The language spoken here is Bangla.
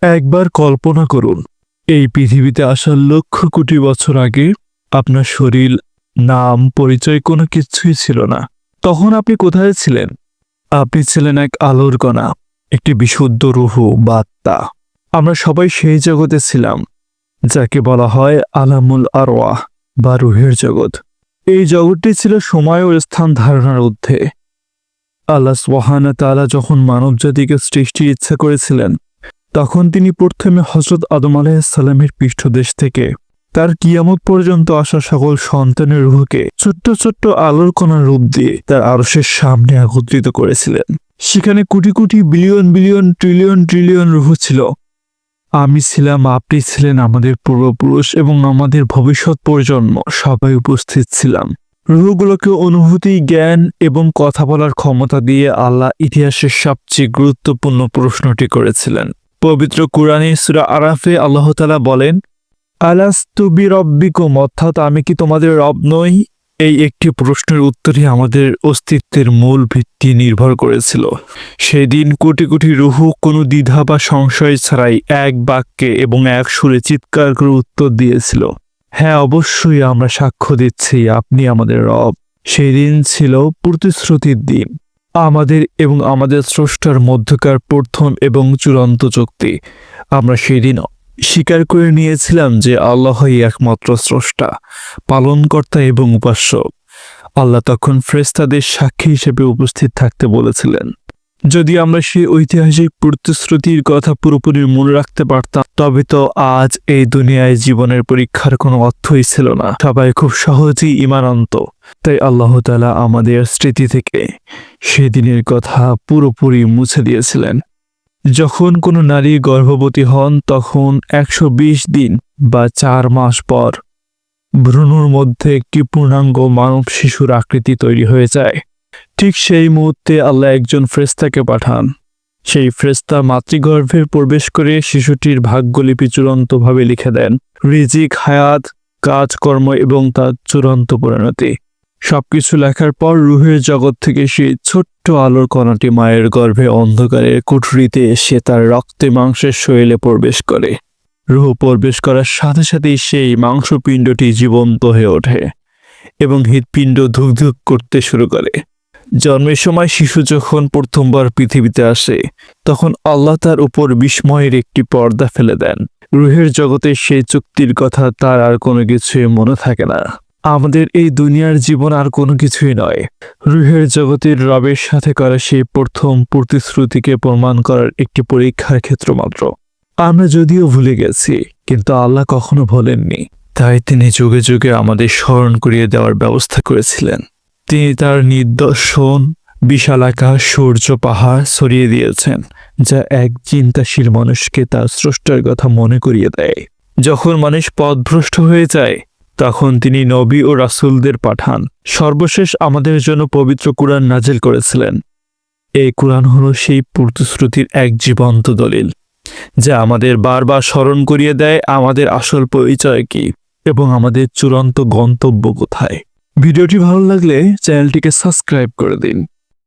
একবার কল্পনা করুন, এই পৃথিবীতে আসার লক্ষ কোটি বছর আগে আপনার শরীর, নাম, পরিচয় কোনো কিছুই ছিল না। তখন আপনি কোথায় ছিলেন? আপনি ছিলেন এক আলোর কণা, একটি বিশুদ্ধ রুহু বা আত্মা। আমরা সবাই সেই জগতে ছিলাম যাকে বলা হয় আলামুল আরওয়াহ বা রুহের জগৎ। এই জগৎটি ছিল সময় ও স্থান ধারণার ঊর্ধ্বে। আল্লাহ সুবহানাহু ওয়া তাআলা যখন মানবজাতিকে সৃষ্টির ইচ্ছা করেছিলেন, তখন তিনি প্রথমে হযরত আদম আলাইহিস সালামের পৃষ্ঠদেশ থেকে তার কিয়ামত পর্যন্ত আসা সকল সন্তানের রূহকে ছোট্ট ছোট্ট আলোর কণার রূপ দিয়ে তার আরশের সামনে একত্রিত করেছিলেন। সেখানে crore crore billion billion trillion trillion রূহ ছিল। আমি ছিলাম, আপনি ছিলেন, আমাদের পূর্বপুরুষ এবং আমাদের ভবিষ্যৎ প্রজন্ম সবাই উপস্থিত ছিলাম। রূহগুলোকে অনুভূতি, জ্ঞান এবং কথা বলার ক্ষমতা দিয়ে আল্লাহ ইতিহাসের সবচেয়ে গুরুত্বপূর্ণ প্রশ্নটি করেছিলেন। পবিত্র কুরআনে সূরা আরাফে আল্লাহ তাআলা বলেন, আলাস্তু বিরব্বিকুম, অর্থাৎ আমি কি তোমাদের রব নই? এই একটি প্রশ্নের উত্তরে আমাদের অস্তিত্বের মূল ভিত্তি নির্ভর করেছিল। সেদিন কোটি কোটি রূহ কোনো দ্বিধা বা সংশয় ছাড়াই এক বাক্যে এবং এক সুরে চিৎকার করে উত্তর দিয়েছিল, হ্যাঁ, অবশ্যই আমরা সাক্ষ্য দিচ্ছি আপনি আমাদের রব। সেই দিন ছিল প্রতিশ্রুতির দিন, আমাদের এবং আমাদের স্রষ্টার মধ্যকার প্রথম এবং চূড়ান্ত চুক্তি। আমরা সেদিন স্বীকার করে নিয়েছিলাম যে আল্লাহই একমাত্র স্রষ্টা, পালনকর্তা এবং উপাস্য। আল্লাহ তখন ফেরেশতাদের সাক্ষী হিসেবে উপস্থিত থাকতে বলেছিলেন। যদি আমরা সেই ঐতিহাসিক প্রতিশ্রুতির কথা পুরোপুরি মনে রাখতে পারতাম, তবে তো আজ এই দুনিয়ায় জীবনের পরীক্ষার কোনো অর্থই ছিল না। সবাই খুব সহজেই ঈমান আনত। তাই আল্লাহ তাআলা আমাদের স্মৃতি থেকে সেদিনের কথা পুরোপুরি মুছে দিয়েছিলেন। যখন কোনো নারী গর্ভবতী হন, তখন ১২০ দিন বা ৪ মাস পর ভ্রূণের মধ্যে একটি পূর্ণাঙ্গ মানব শিশুর আকৃতি তৈরি হয়ে যায়। ঠিক সেই মুহূর্তে আল্লাহ একজন ফেরেশতাকে পাঠান। সেই ফেরেশতা মাতৃগর্ভে প্রবেশ করে শিশুটির ভাগ্যলিপি চূড়ান্তভাবে লিখে দেন। রিজিক, হায়াত, কাজকর্ম এবং তার চূড়ান্ত পরিণতি সবকিছু লেখার পর রুহের জগৎ থেকে সেই ছোট্ট আলোর কণাটি মায়ের গর্ভে অন্ধকারের কুঠরিতে এসে তার রক্তে মাংসের শরীরে প্রবেশ করে। রুহ প্রবেশ করার সাথে সাথেই সেই মাংসপিণ্ডটি জীবন্ত হয়ে ওঠে এবং হৃৎপিণ্ড ধুকধুক করতে শুরু করে। জন্মের সময় শিশু যখন প্রথমবার পৃথিবীতে আসে, তখন আল্লাহ তার উপর বিস্ময়ের একটি পর্দা ফেলে দেন। রুহের জগতে সেই চুক্তির কথা তার আর কোনো কিছুই মনে থাকে না। আমাদের এই দুনিয়ার জীবন আর কোনো কিছুই নয়, রুহের জগতের রবের সাথে করা সেই প্রথম প্রতিশ্রুতিকে প্রমাণ করার একটি পরীক্ষার ক্ষেত্র মাত্র। আমরা যদিও ভুলে গেছি, কিন্তু আল্লাহ কখনো ভোলেননি। তাই তিনি যুগে যুগে আমাদের স্মরণ করিয়ে দেওয়ার ব্যবস্থা করেছিলেন। তিনি তার নিদর্শন, বিশাল আকাশ, সূর্য, পাহাড় ছড়িয়ে দিয়েছেন, যা এক চিন্তাশীল মানুষকে তার স্রষ্টার কথা মনে করিয়ে দেয়। যখন মানুষ পথভ্রষ্ট হয়ে যায়, তখন তিনি নবী ও রাসূলদের পাঠান। সর্বশেষ আমাদের জন্য পবিত্র কুরআন নাজিল করেছিলেন। এই কুরআন হলো সেই প্রতিশ্রুতির এক জীবন্ত দলিল, যা আমাদের বারবার স্মরণ করিয়ে দেয় আমাদের আসল পরিচয় কি এবং আমাদের চূড়ান্ত গন্তব্য কোথায়। ভিডিওটি ভালো লাগলে চ্যানেলটিকে সাবস্ক্রাইব করে দিন।